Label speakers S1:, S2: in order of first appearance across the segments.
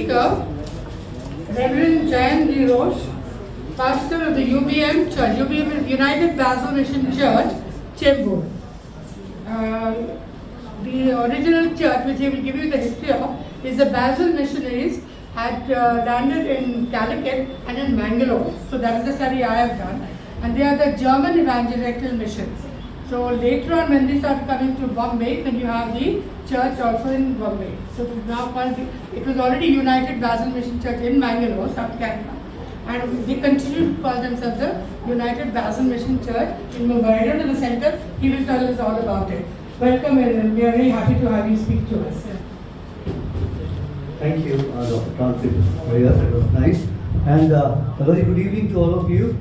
S1: speaker, Reverend Jayant Roch, pastor of the UBM Church, UBM United Basel Mission Church, Chembur. The original church, which I will give you the history of, is the Basel missionaries had landed in Calicut and in Bangalore. So that is the study I have done. And they are the German evangelical mission. So later on, when they started coming to Bombay, then you have the church also in Bombay. So it is now called, it was already United Basel Mission Church in Bangalore, South Canada. And they continue to call themselves the United Basel Mission Church in Mumbai. Right in the center, he will tell us all about it. Welcome, and we are very happy to have you speak to us.
S2: Thank you, Dr. Francis. It was nice. And a very good evening to all of you.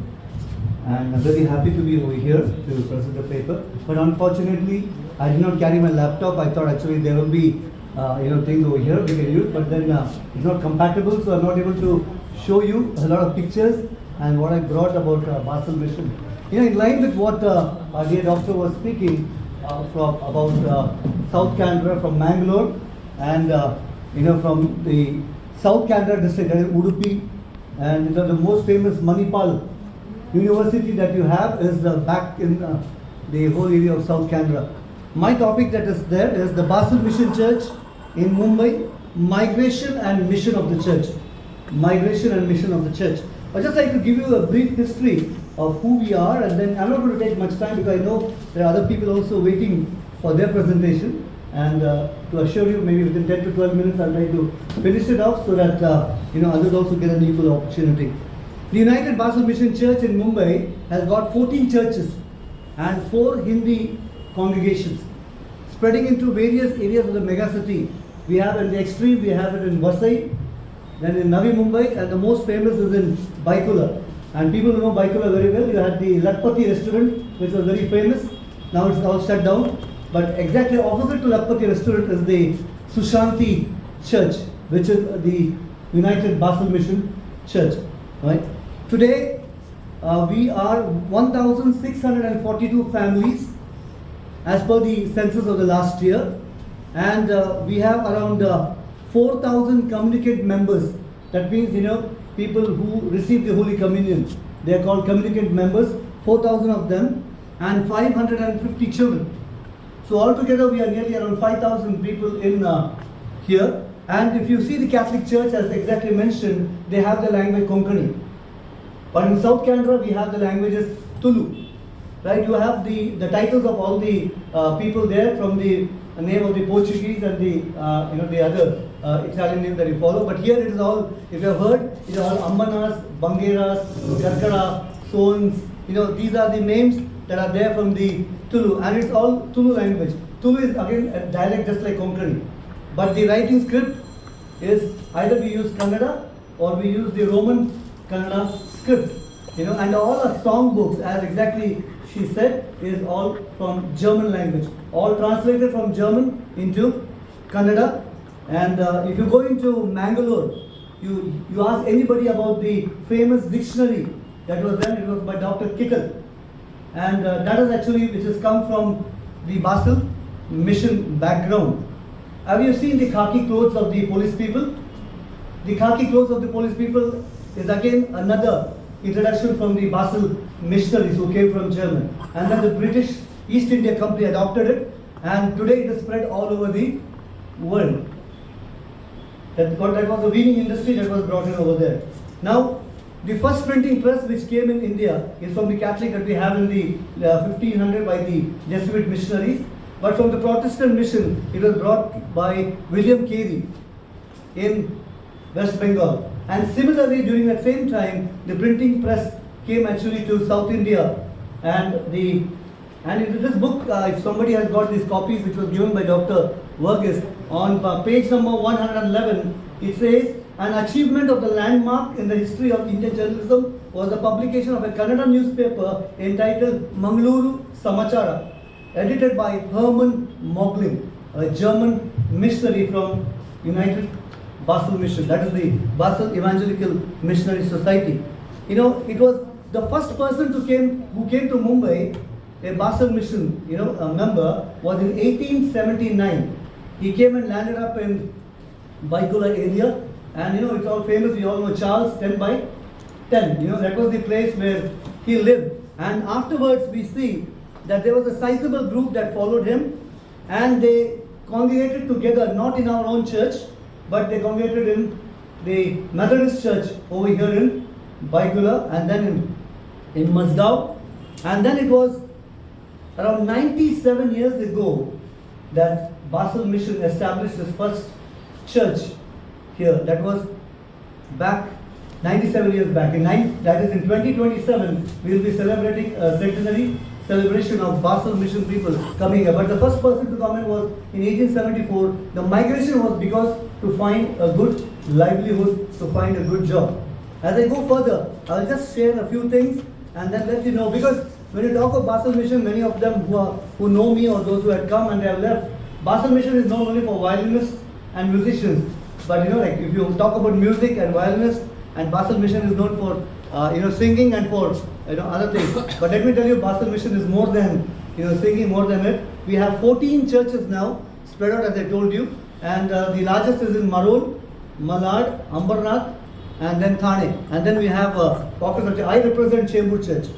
S2: And I'm very happy to be over here to present the paper. But unfortunately, I did not carry my laptop. I thought actually there will be things over here we can use, but then it's not compatible, so I'm not able to show you a lot of pictures and what I brought about Basel Mission. In line with what our dear doctor was speaking about South Canada from Mangalore, and from the South Canada district, that is Udupi, and the most famous Manipal University that you have is back in the whole area of South Canada. My topic that is there is the Basel Mission Church in Mumbai, migration and mission of the church. Migration and mission of the church. I'd just like to give you a brief history of who we are, and then I'm not going to take much time because I know there are other people also waiting for their presentation. And to assure you, maybe within 10 to 12 minutes, I'll try to finish it off so that others also get an equal opportunity. The United Basel Mission Church in Mumbai has got 14 churches and 4 Hindi congregations, spreading into various areas of the megacity. We have in the extreme, we have it in Basel, then in Navi Mumbai, and the most famous is in Baikula. And people who know Baikula very well, you had the Lakpati restaurant, which was very famous. Now it's all shut down. But exactly opposite to Lakpati restaurant is the Sushanti Church, which is the United Basel Mission Church. Right? Today, we are 1,642 families as per the census of the last year, and we have around 4,000 communicant members. That means, people who receive the Holy Communion. They are called communicant members, 4,000 of them, and 550 children. So altogether, we are nearly around 5,000 people in here. And if you see the Catholic Church, as exactly mentioned, they have the language Konkani. But in South Canada, we have the languages Tulu. Right? You have the titles of all the people there from the name of the Portuguese and the other Italian name that you follow. But here it is all, if you have heard, it is all Ammanas, Bangeras, Karkara, Sons. These are the names that are there from the Tulu, and it's all Tulu language. Tulu is again a dialect just like Konkani. But the writing script is either we use Kannada or we use the Roman Kannada script. And all our song books, as exactly she said, is all from German language. All translated from German into Kannada. And if you go into Mangalore, you ask anybody about the famous dictionary that was done, it was by Dr. Kittel. And that is actually, which has come from the Basel mission background. Have you seen the khaki clothes of the police people? The khaki clothes of the police people is again another introduction from the Basel missionaries who came from Germany. And then the British East India Company adopted it, and today it is spread all over the world. That was a weaving industry that was brought in over there. Now, the first printing press which came in India is from the Catholic that we have in the 1500 by the Jesuit missionaries. But from the Protestant mission, it was brought by William Carey in West Bengal. And similarly, during that same time, the printing press came actually to South India. And in this book, if somebody has got these copies, which was given by Dr. Verghese, on page number 111, it says, an achievement of the landmark in the history of Indian journalism was the publication of a Kannada newspaper entitled Mangaluru Samachara, edited by Herman Moglin, a German missionary from United Basel Mission. That is the Basel Evangelical Missionary Society. It was the first person who came to Mumbai, a Basel Mission, a member, was in 1879. He came and landed up in Baikula area, and it's all famous. We all know Charles 10 by 10. That was the place where he lived. And afterwards, we see that there was a sizable group that followed him, and they congregated together, not in our own church, but they congregated in the Methodist church over here in Baigula, and then in Mazgaon. And then it was around 97 years ago that Basel Mission established its first church here. That was back 97 years back. That is in 2027, we will be celebrating a centenary celebration of Basel Mission people coming here. But the first person to come in was in 1874. The migration was because to find a good livelihood, to find a good job. As I go further, I will just share a few things and then let you know, because when you talk of Basel Mission, many of them who know me or those who had come and they have left, Basel Mission is known only for violinists and musicians. But like if you talk about music and violinists, and Basel Mission is known for singing and for other things. But let me tell you, Basel Mission is more than singing, more than it. We have 14 churches now spread out, as I told you, and the largest is in Marol, Malad, Ambernath, and then Thane. And then we have pockets of church. I represent Chembur Church.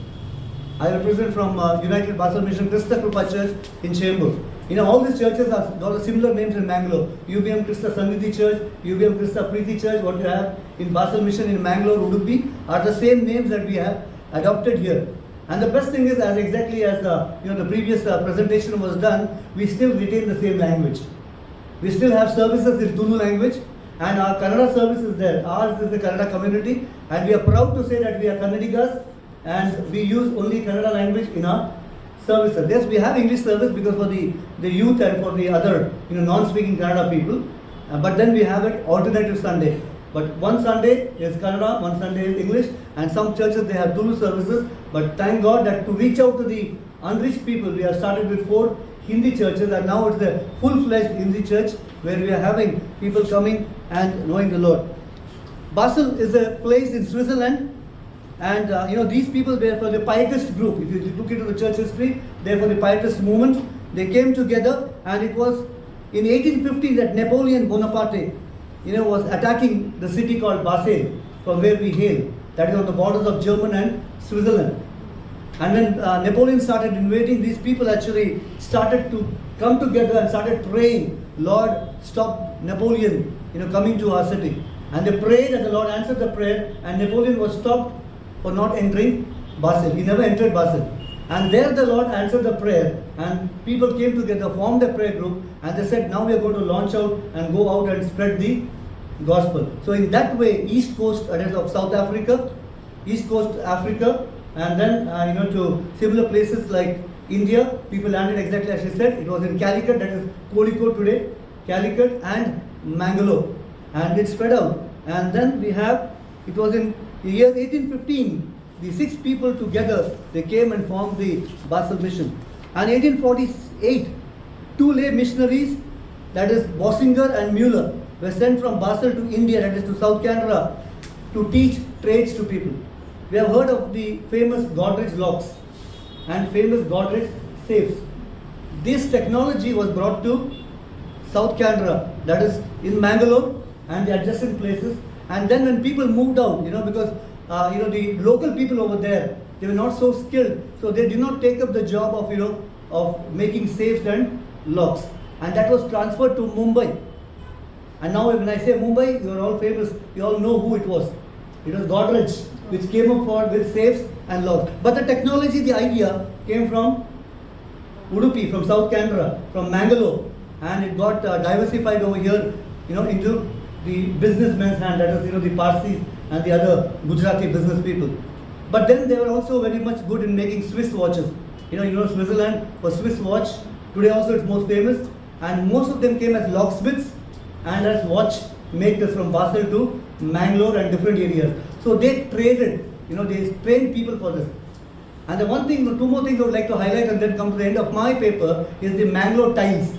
S2: I represent from United Basel Mission Krista Krupa Church in Chembur. All these churches have got similar names in Mangalore. UBM Krista Sannidhi Church, UBM Krista Preeti Church, what you have in Basel Mission in Mangalore, Udupi, are the same names that we have adopted here. And the best thing is, as exactly as the previous presentation was done, we still retain the same language. We still have services in Tulu language, and our Kannada service is there. Ours is the Kannada community, and we are proud to say that we are Kannadigas, and we use only Kannada language in our services. Yes, we have English service because for the youth and for the other non-speaking Kannada people, but then we have it alternative Sunday. But one Sunday is Kannada, one Sunday is English, and some churches they have Tulu services. But thank God that to reach out to the unreached people, we have started with 4 Hindi churches, and now it's the full-fledged Hindi church where we are having people coming and knowing the Lord. Basel is a place in Switzerland. And these people were for the Pietist group. If you look into the church history, they were for the Pietist movement. They came together, and it was in 1850 that Napoleon Bonaparte, was attacking the city called Basel, from where we hail. That is on the borders of Germany and Switzerland. And when Napoleon started invading, these people actually started to come together and started praying, Lord, stop Napoleon, coming to our city. And they prayed, and the Lord answered the prayer, and Napoleon was stopped for not entering Basel. He never entered Basel. And there the Lord answered the prayer, and people came together, formed a prayer group, and they said, now we are going to launch out and go out and spread the gospel. So in that way, East Coast of South Africa, East Coast Africa, and then to similar places like India, people landed exactly as she said. It was in Calicut, that is Kozhikode today, Calicut and Mangalore, and it spread out. And then we have, it was in the year 1815, the 6 people together, they came and formed the Basel Mission. And 1848, 2 lay missionaries, that is Bossinger and Mueller, were sent from Basel to India, that is to South Canada, to teach trades to people. We have heard of the famous Godrej locks and famous Godrej safes. This technology was brought to South Canada, that is in Mangalore and the adjacent places. And then when people moved out, because the local people over there, they were not so skilled, so they did not take up the job of of making safes and locks, and that was transferred to Mumbai. And now when I say Mumbai, you are all famous. You all know who it was. It was Godrej, which came up with safes and locks. But the technology, the idea came from Udupi, from South Canada, from Mangalore, and it got diversified over here, into the businessmen's hand, that is, the Parsis and the other Gujarati business people. But then they were also very much good in making Swiss watches. Switzerland was Swiss watch. Today also it's most famous. And most of them came as locksmiths and as watch makers from Basel to Mangalore and different areas. So they traded, they trained people for this. And the 2 more things I would like to highlight and then come to the end of my paper is the Mangalore tiles.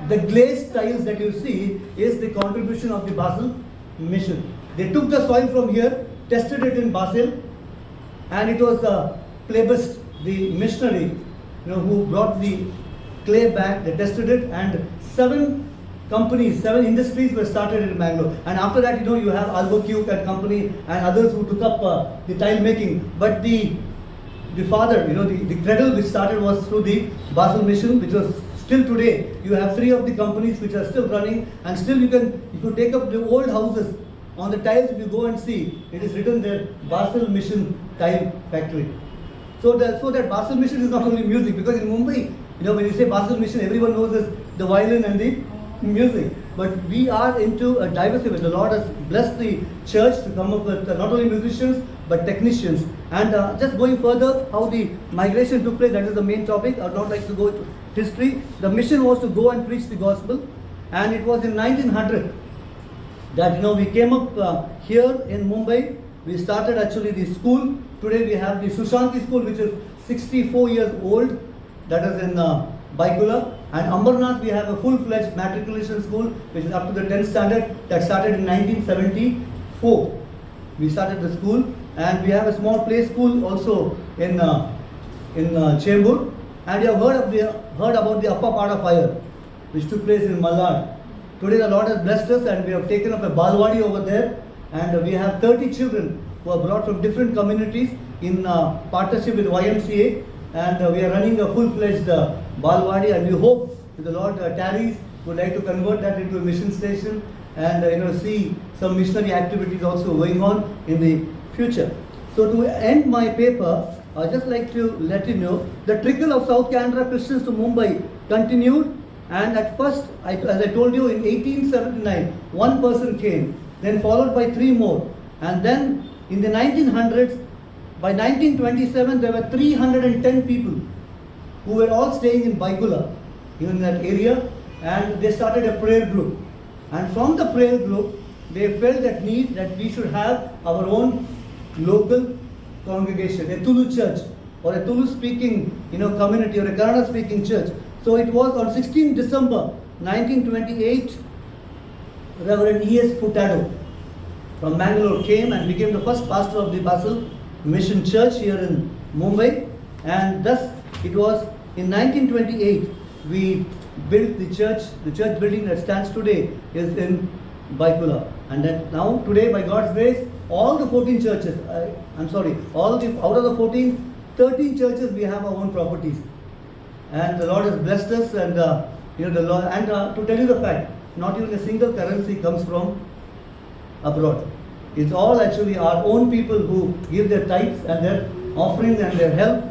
S2: The glazed tiles that you see is the contribution of the Basel Mission. They took the soil from here, tested it in Basel, and it was Plebist, the missionary, who brought the clay back. They tested it, and 7 companies, 7 industries were started in Bangalore. And after that, you have Albuquerque and company and others who took up the tile making. But the father, the cradle which started was through the Basel mission, which was still today. You have 3 of the companies which are still running, and still you can, if you take up the old houses, on the tiles, if you go and see, it is written there, Basel Mission Tile Factory. So that Basel Mission is not only music, because in Mumbai, when you say Basel Mission, everyone knows is the violin and the music. But we are into a diversity. The Lord has blessed the church to come up with not only musicians, but technicians. And just going further, how the migration took place, that is the main topic. I would not like to go into history. The mission was to go and preach the gospel. And it was in 1900 that we came up here in Mumbai. We started actually the school. Today we have the Sushanti school, which is 64 years old. That is in Baikula. And Ambernath, we have a full-fledged matriculation school, which is up to the 10th standard. That started in 1974. We started the school, and we have a small play school also in Chembur. And you have heard about the upper part of fire, which took place in Malad. Today the Lord has blessed us, and we have taken up a Balwadi over there, and we have 30 children who are brought from different communities in partnership with YMCA, and we are running a full-fledged Balwadi, and we hope that the Lord tarries, would like to convert that into a mission station, and see some missionary activities also going on in the future. So to end my paper, I'd just like to let you know the trickle of South Canara Christians to Mumbai continued. And at first, as I told you, in 1879, 1 person came, then followed by 3 more. And then in the 1900s, by 1927, there were 310 people who were all staying in Baikula, even in that area, and they started a prayer group. And from the prayer group, they felt that need that we should have our own local congregation, a Tulu church, or a Tulu speaking community, or a Kannada speaking church. So it was on 16 December 1928, Reverend E.S. Furtado from Bangalore came and became the first pastor of the Basel Mission Church here in Mumbai. And thus it was in 1928 we built the church. The church building that stands today is in Baikula. And that now today, by God's grace, all the 14 churches, out of the 14, 13 churches we have our own properties. And the Lord has blessed us, and the Lord. And to tell you the fact, not even a single currency comes from abroad. It's all actually our own people who give their tithes and their offerings and their help.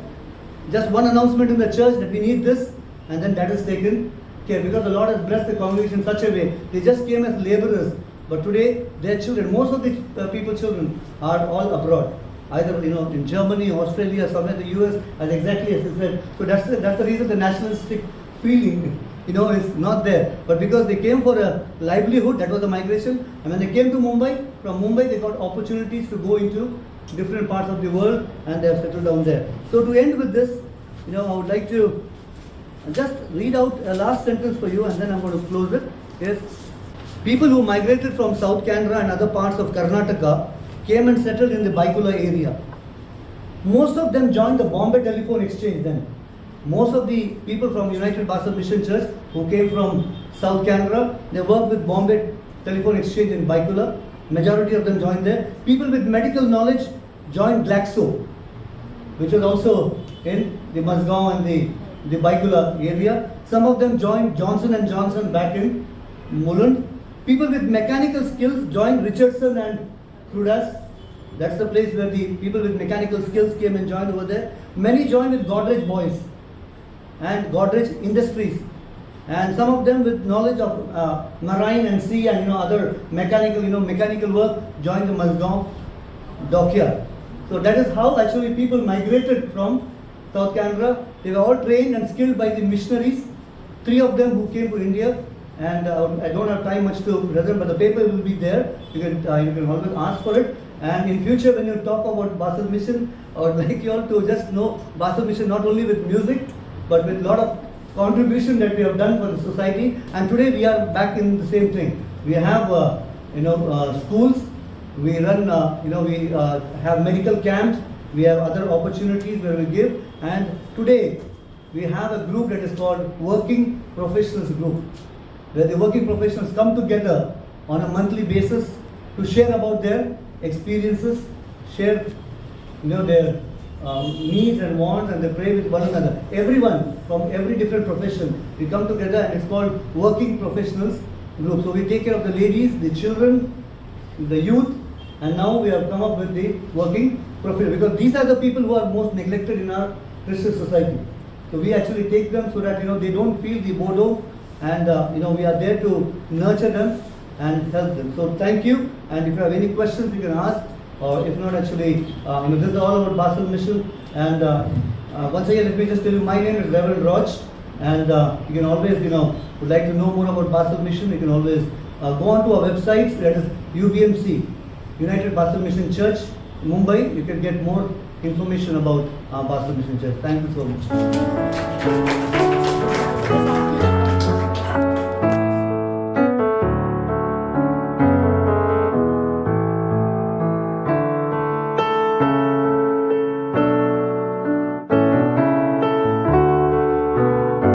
S2: Just one announcement in the church that we need this, and then that is taken care, because the Lord has blessed the congregation in such a way. They just came as laborers, but today their children, most of the people's children, are all abroad. Either in Germany, Australia, somewhere in the US, as exactly as I said. So that's the reason the nationalistic feeling is not there. But because they came for a livelihood, that was the migration. And when they came to Mumbai, from Mumbai they got opportunities to go into different parts of the world, and they have settled down there. So to end with this, I would like to just read out a last sentence for you, and then I'm going to close it. Is people who migrated from South Canara and other parts of Karnataka came and settled in the Baikula area. Most of them joined the Bombay Telephone Exchange then. Most of the people from United Basel Mission Church who came from South Canara, they worked with Bombay Telephone Exchange in Baikula. Majority of them joined there. People with medical knowledge joined Glaxo, which was also in the Mazgaon and the Baikula area. Some of them joined Johnson & Johnson back in Mulund. People with mechanical skills joined Richardson and Crudas. That's the place where the people with mechanical skills came and joined over there. Many joined with Godrej Boys and Godrej Industries, and some of them with knowledge of marine and sea and other mechanical work joined the Mazgaon dockyard. So that is how actually people migrated from South Canara. They were all trained and skilled by the missionaries. 3 of them who came to India. And I don't have time much to present, but the paper will be there. You can always ask for it. And in future, when you talk about Basel Mission, I would like you all to just know Basel Mission not only with music, but with a lot of contribution that we have done for the society. And today we are back in the same thing. We have schools. We run. We have medical camps. We have other opportunities where we give. And today we have a group that is called Working Professionals Group. where the working professionals come together on a monthly basis to share about their experiences, share their needs and wants, and they pray with one another. Everyone from every different profession, we come together, and it's called working professionals group. So we take care of the ladies, the children, the youth, and now we have come up with the working professionals, because these are the people who are most neglected in our Christian society. So we actually take them so that they don't feel the boredom, and we are there to nurture them and help them. So thank you, and if you have any questions you can ask, or if not, actually this is all about Basel Mission. And once again, let me just tell you, my name is Reverend Roch, and you can always would like to know more about Basel Mission, you can always go on to our website, that is UBMC, United Basel Mission Church, Mumbai. You can get more information about Basel Mission Church. Thank you so much.